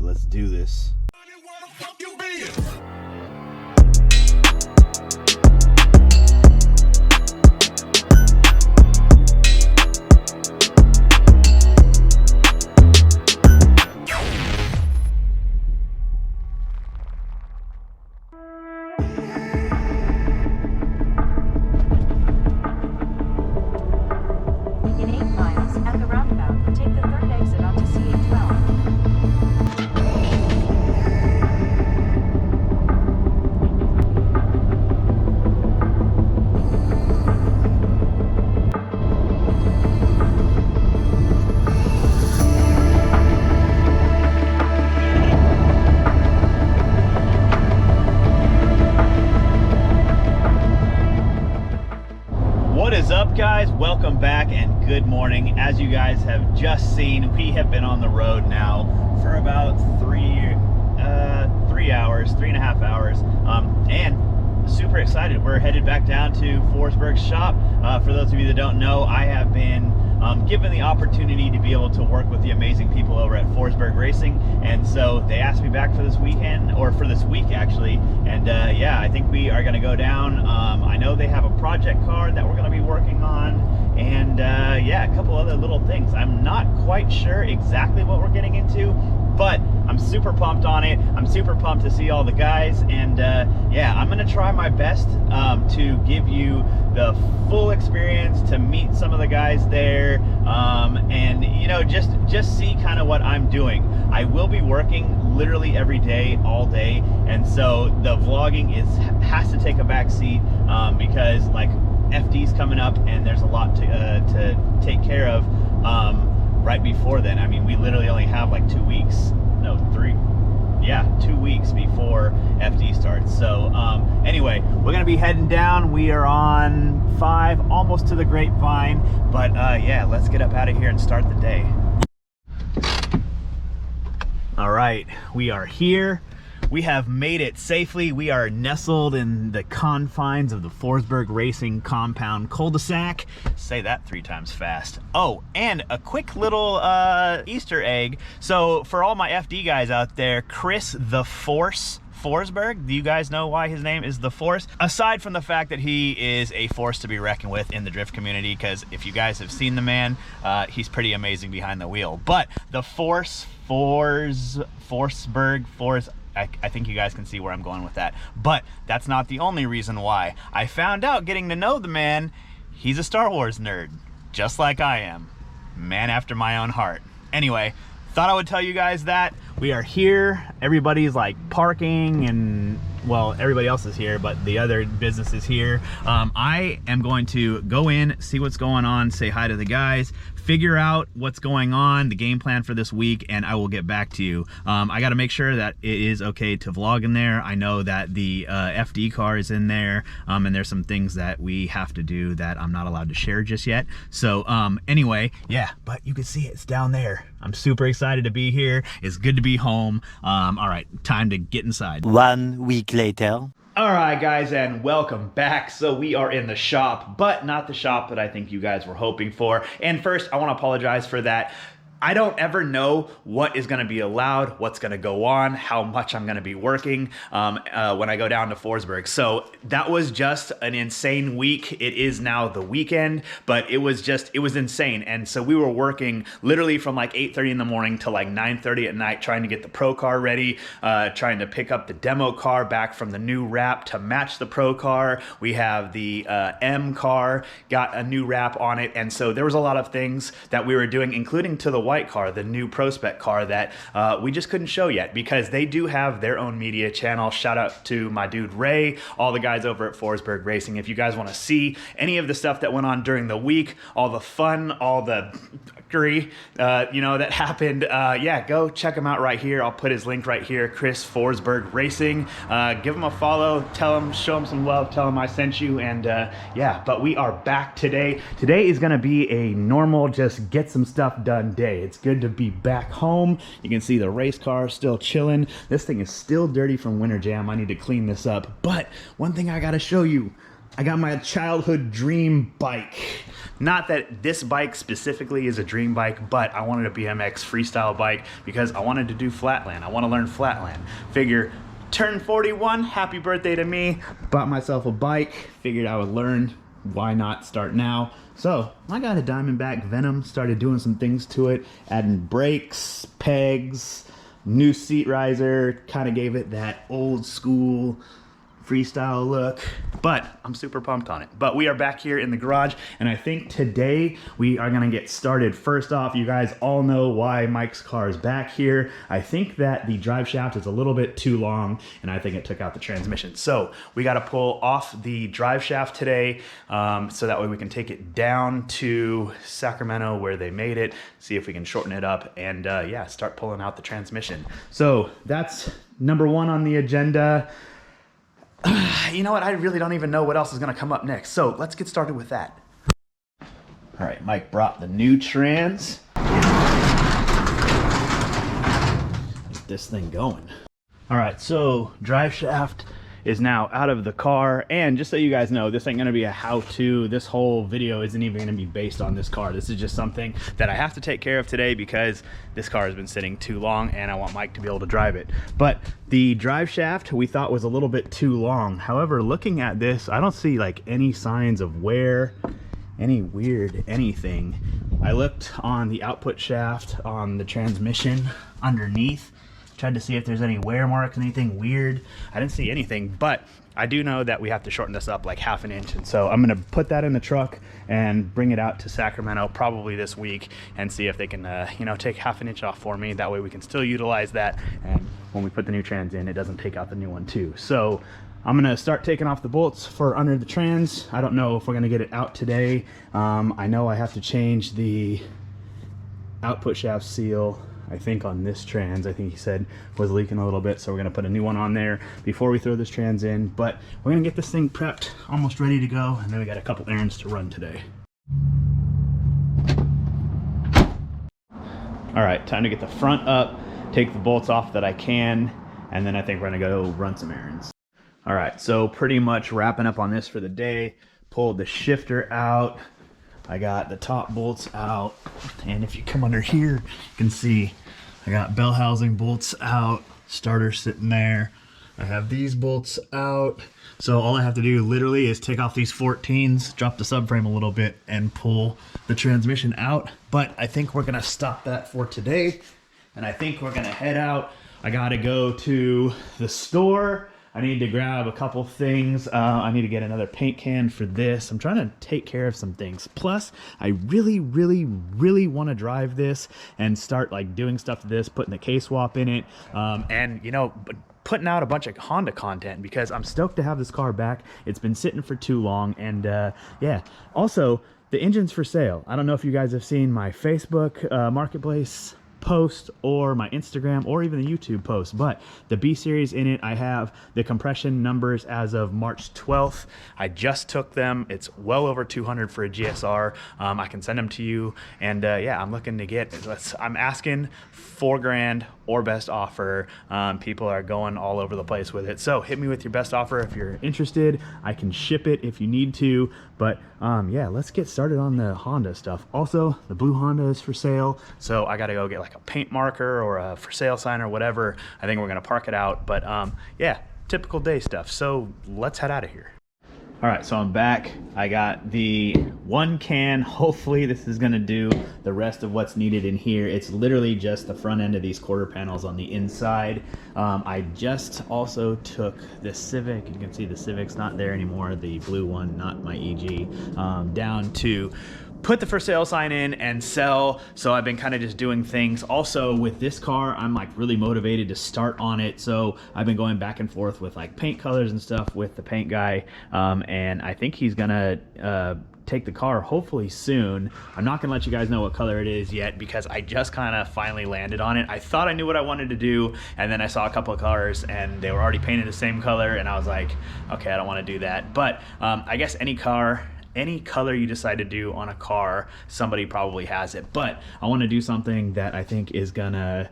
right, let's do this. In 8 miles, at the roundabout, take the third exit onto CA12. What is up, guys? Welcome back and good morning. As you guys have just seen, we have been on the road now for about 3.5 hours, and super excited. We're headed back down to Forsberg's shop. For those of you that don't know, I have been given the opportunity to be able to work with the amazing people over at Forsberg Racing, and so they asked me back for this weekend, or for this week actually, and yeah, I think we are going to go down. I know they have a project car that we're going to be working on, and yeah, a couple other little things. I'm not quite sure exactly what we're getting into, but I'm super pumped on it. I'm super pumped to see all the guys, and yeah, I'm gonna try my best to give you the full experience, to meet some of the guys there, and you know, just see kind of what I'm doing. I will be working literally every day, all day, and so the vlogging has to take a back seat because like FD's coming up, and there's a lot to take care of right before then. I mean, we literally only have like 2 weeks, no, 2 weeks before FD starts. So anyway, we're gonna be heading down. We are on 5, almost to the Grapevine, but yeah, let's get up out of here and start the day. All right, we are here. We have made it safely. We are nestled in the confines of the Forsberg Racing compound cul-de-sac. Say that 3 times fast. Oh, and a quick little Easter egg. So for all my FD guys out there, Chris the Force Forsberg, do you guys know why his name is the Force? Aside from the fact that he is a force to be reckoned with in the drift community, because if you guys have seen the man, he's pretty amazing behind the wheel. But the Forsberg, I think you guys can see where I'm going with that. But that's not the only reason why. I found out getting to know the man, he's a Star Wars nerd, just like I am. Man after my own heart. Anyway, thought I would tell you guys that. We are here. Everybody's like parking, and well, everybody else is here, but the other business is here. I am going to go in, see what's going on, say hi to the guys, figure out what's going on, the game plan for this week, and I will get back to you. I got to make sure that it is okay to vlog in there. I know that the FD car is in there, and there's some things that we have to do that I'm not allowed to share just yet. So anyway, yeah, but you can see it's down there. I'm super excited to be here. It's good to be home. All right, time to get inside. 1 week later. All right, guys, and welcome back. So we are in the shop, but not the shop that I think you guys were hoping for. And first, I want to apologize for that. I don't ever know what is going to be allowed, what's going to go on, how much I'm going to be working when I go down to Forsberg. So that was just an insane week. It is now the weekend, but it was insane. And so we were working literally from like 8:30 in the morning to like 9:30 at night, trying to get the pro car ready, trying to pick up the demo car back from the new wrap to match the pro car. We have the M car, got a new wrap on it. And so there was a lot of things that we were doing, including to the white car, the new Prospect car that we just couldn't show yet because they do have their own media channel. Shout out to my dude Ray, all the guys over at Forsberg Racing. If you guys want to see any of the stuff that went on during the week, all the fun, all the victory, you know, that happened, yeah, go check him out right here. I'll put his link right here, Chris Forsberg Racing. Give him a follow, tell him, show him some love, tell him I sent you, and yeah, but we are back today. Today is going to be a normal, just get some stuff done day. It's good to be back home. You can see the race car still chilling. This thing is still dirty from Winter Jam. I need to clean this up. But one thing I gotta show you, I got my childhood dream bike. Not that this bike specifically is a dream bike, but I wanted a BMX freestyle bike because I wanted to do flatland. I want to learn flatland. Figure, turned 41, happy birthday to me. Bought myself a bike, figured I would learn. Why not start now? So I got a Diamondback Venom, started doing some things to it, adding brakes, pegs, new seat riser, kind of gave it that old school freestyle look, but I'm super pumped on it. But we are back here in the garage, and I think today we are gonna get started. First off, you guys all know why Mike's car is back here. I think that the drive shaft is a little bit too long, and I think it took out the transmission. So we gotta pull off the drive shaft today, so that way we can take it down to Sacramento where they made it, see if we can shorten it up, and yeah, start pulling out the transmission. So that's number one on the agenda. You know what? I really don't even know what else is going to come up next. So let's get started with that. All right, Mike brought the new trans. Get this thing going. All right, so drive shaft is now out of the car, and just so you guys know, this ain't gonna be a how-to. This whole video isn't even gonna be based on this car. This is just something that I have to take care of today because this car has been sitting too long and I want Mike to be able to drive it. But the drive shaft we thought was a little bit too long. However, looking at this, I don't see like any signs of wear, any weird anything. I looked on the output shaft on the transmission underneath, tried to see if there's any wear marks, anything weird. I didn't see anything, but I do know that we have to shorten this up like half an inch. And so I'm gonna put that in the truck and bring it out to Sacramento probably this week and see if they can, you know, take half an inch off for me. That way we can still utilize that. And when we put the new trans in, it doesn't take out the new one too. So I'm gonna start taking off the bolts for under the trans. I don't know if we're gonna get it out today. I know I have to change the output shaft seal, I think on this trans, I think he said was leaking a little bit, so we're gonna put a new one on there before we throw this trans in. But we're gonna get this thing prepped, almost ready to go, and then we got a couple errands to run today. All right, time to get the front up, take the bolts off that I can, and then I think we're gonna go run some errands. All right, so pretty much wrapping up on this for the day. Pulled the shifter out. I got the top bolts out, and if you come under here, you can see I got bell housing bolts out, starter sitting there. I have these bolts out. So all I have to do literally is take off these 14s, drop the subframe a little bit, and pull the transmission out. But I think we're gonna stop that for today, and I think we're gonna head out. I gotta go to the store. I need to grab a couple things. I need to get another paint can for this. I'm trying to take care of some things. Plus, I really want to drive this and start like doing stuff to this, putting the K-swap in it, and you know, putting out a bunch of Honda content because I'm stoked to have this car back. It's been sitting for too long, and yeah. Also, the engine's for sale. I don't know if you guys have seen my Facebook marketplace post or my Instagram or even the YouTube post, but the B series in it, I have the compression numbers as of March 12th. I just took them. It's well over 200 for a GSR. I can send them to you, and yeah, I'm looking to get, I'm asking $4 grand or best offer. People are going all over the place with it, so hit me with your best offer if you're interested. I can ship it if you need to, but yeah, let's get started on the Honda stuff. Also, the blue Honda is for sale, so I gotta go get like a paint marker or a for sale sign or whatever. I think we're gonna park it out, but yeah, typical day stuff. So let's head out of here. All right, so I'm back. I got the one can. Hopefully this is gonna do the rest of what's needed in here. It's literally just the front end of these quarter panels on the inside. I just also took the Civic. You can see the Civic's not there anymore, the blue one, not my EG, down to put the for sale sign in and sell. So I've been kind of just doing things. Also with this car, I'm like really motivated to start on it. So I've been going back and forth with like paint colors and stuff with the paint guy. And I think he's gonna take the car hopefully soon. I'm not gonna let you guys know what color it is yet because I just kind of finally landed on it. I thought I knew what I wanted to do, and then I saw a couple of cars and they were already painted the same color, and I was like, okay, I don't want to do that. But I guess any car, any color you decide to do on a car, somebody probably has it. But I want to do something that I think is gonna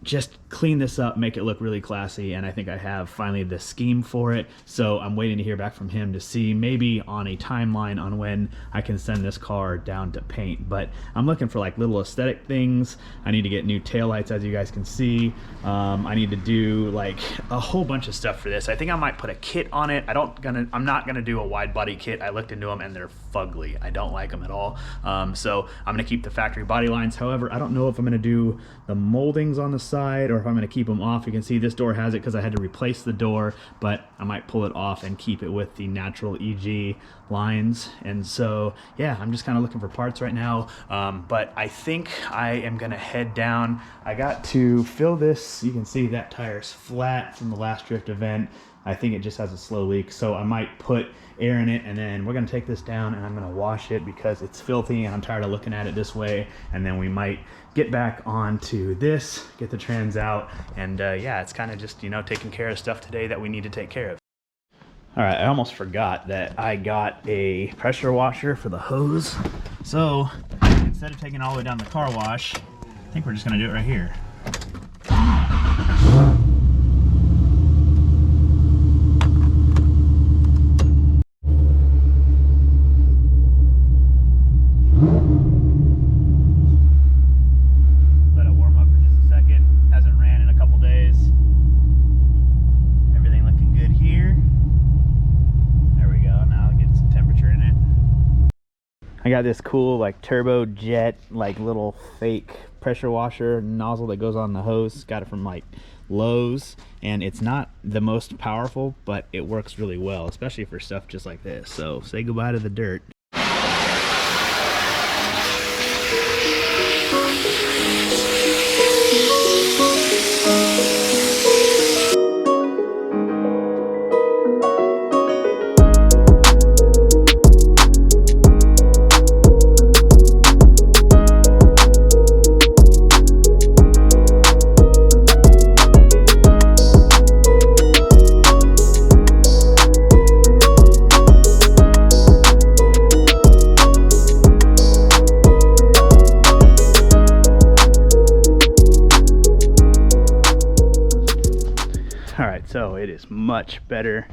just clean this up, make it look really classy, and I think I have finally the scheme for it. So I'm waiting to hear back from him to see maybe on a timeline on when I can send this car down to paint. But I'm looking for like little aesthetic things. I need to get new taillights, as you guys can see. I need to do like a whole bunch of stuff for this. I think I might put a kit on it. I'm not gonna do a wide body kit. I looked into them and they're fugly. I don't like them at all. So I'm gonna keep the factory body lines. However, I don't know if I'm gonna do the moldings on the side or if I'm going to keep them off. You can see this door has it because I had to replace the door, but I might pull it off and keep it with the natural EG lines. And so yeah, I'm just kind of looking for parts right now, but I think I am going to head down. I got to fill this. You can see that tire's flat from the last drift event. I think it just has a slow leak, so I might put air in it, and then we're gonna take this down and I'm gonna wash it because it's filthy and I'm tired of looking at it this way. And then we might get back onto this, get the trans out, and yeah, it's kind of just, you know, taking care of stuff today that we need to take care of. All right, I almost forgot that I got a pressure washer for the hose. So instead of taking it all the way down the car wash, I think we're just gonna do it right here. I got this cool like turbo jet like little fake pressure washer nozzle that goes on the hose. Got it from like Lowe's, and it's not the most powerful, but it works really well, especially for stuff just like this. So say goodbye to the dirt. So it is much better,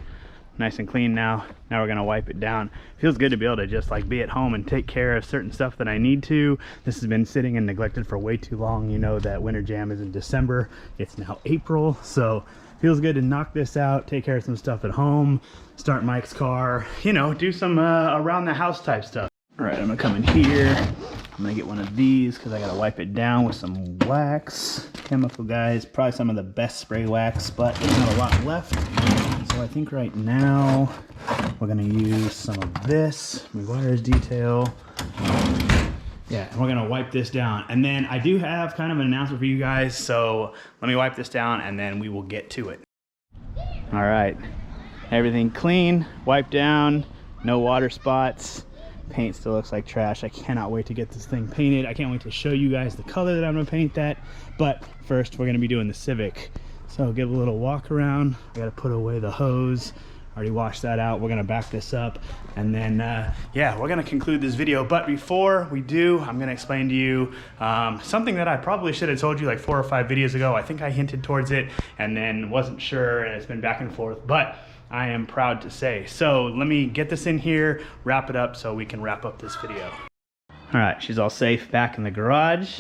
nice and clean now. Now we're gonna wipe it down. Feels good to be able to just like be at home and take care of certain stuff that I need to. This has been sitting and neglected for way too long. You know that winter jam is in December. It's now April, so feels good to knock this out, take care of some stuff at home, start Mike's car, you know, do some around the house type stuff. All right, I'm gonna come in here. I'm gonna get one of these because I gotta wipe it down with some wax. Chemical guys, probably some of the best spray wax, but there's not a lot left. So I think right now we're gonna use some of this. My wires detail. Yeah, and we're gonna wipe this down. And then I do have kind of an announcement for you guys. So let me wipe this down and then we will get to it. All right, everything clean, wiped down, no water spots. Paint still looks like trash. I cannot wait to get this thing painted. I can't wait to show you guys the color that I'm gonna paint that. But first we're gonna be doing the Civic. So give a little walk around. I gotta put away the hose. Already washed that out. We're gonna back this up and then yeah, we're gonna conclude this video. But before we do, I'm gonna explain to you something that I probably should have told you like 4 or 5 videos ago. I think I hinted towards it and then wasn't sure, and it's been back and forth, but I am proud to say. So let me get this in here, wrap it up so we can wrap up this video. All right, she's all safe back in the garage.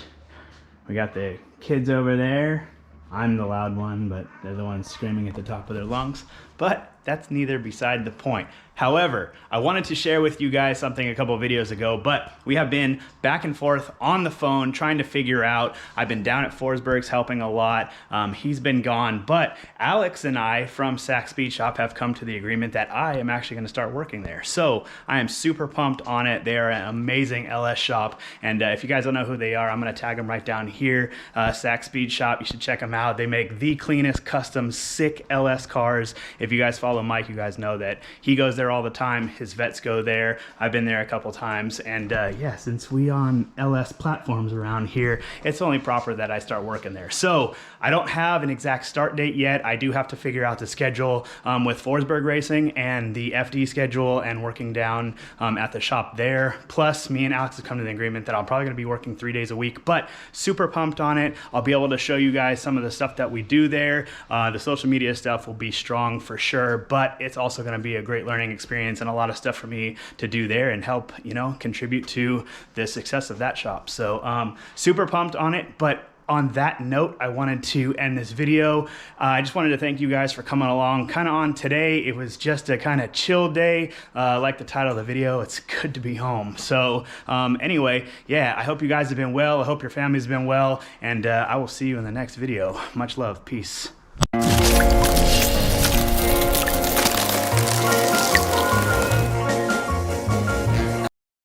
We got the kids over there. I'm the loud one, but they're the ones screaming at the top of their lungs. But that's neither beside the point. However, I wanted to share with you guys something a couple of videos ago, but we have been back and forth on the phone trying to figure out. I've been down at Forsberg's helping a lot. He's been gone, but Alex and I from Sac Speed Shop have come to the agreement that I am actually gonna start working there. So I am super pumped on it. They are an amazing LS shop. And if you guys don't know who they are, I'm gonna tag them right down here. Sac Speed Shop, you should check them out. They make the cleanest custom sick LS cars. If you guys follow follow Mike, you guys know that he goes there all the time. His vets go there. I've been there a couple times. And yeah, since we on LS platforms around here, it's only proper that I start working there. So I don't have an exact start date yet. I do have to figure out the schedule with Forsberg Racing and the FD schedule and working down at the shop there. Plus, me and Alex have come to the agreement that I'm probably going to be working 3 days a week, but super pumped on it. I'll be able to show you guys some of the stuff that we do there. The social media stuff will be strong for sure, but it's also going to be a great learning experience and a lot of stuff for me to do there and help, you know, contribute to the success of that shop. So super pumped on it. But on that note, I wanted to end this video. I just wanted to thank you guys for coming along kind of on today. It was just a kind of chill day. Like the title of the video, it's good to be home. So anyway, yeah, I hope you guys have been well. I hope your family's been well, and I will see you in the next video. Much love. Peace.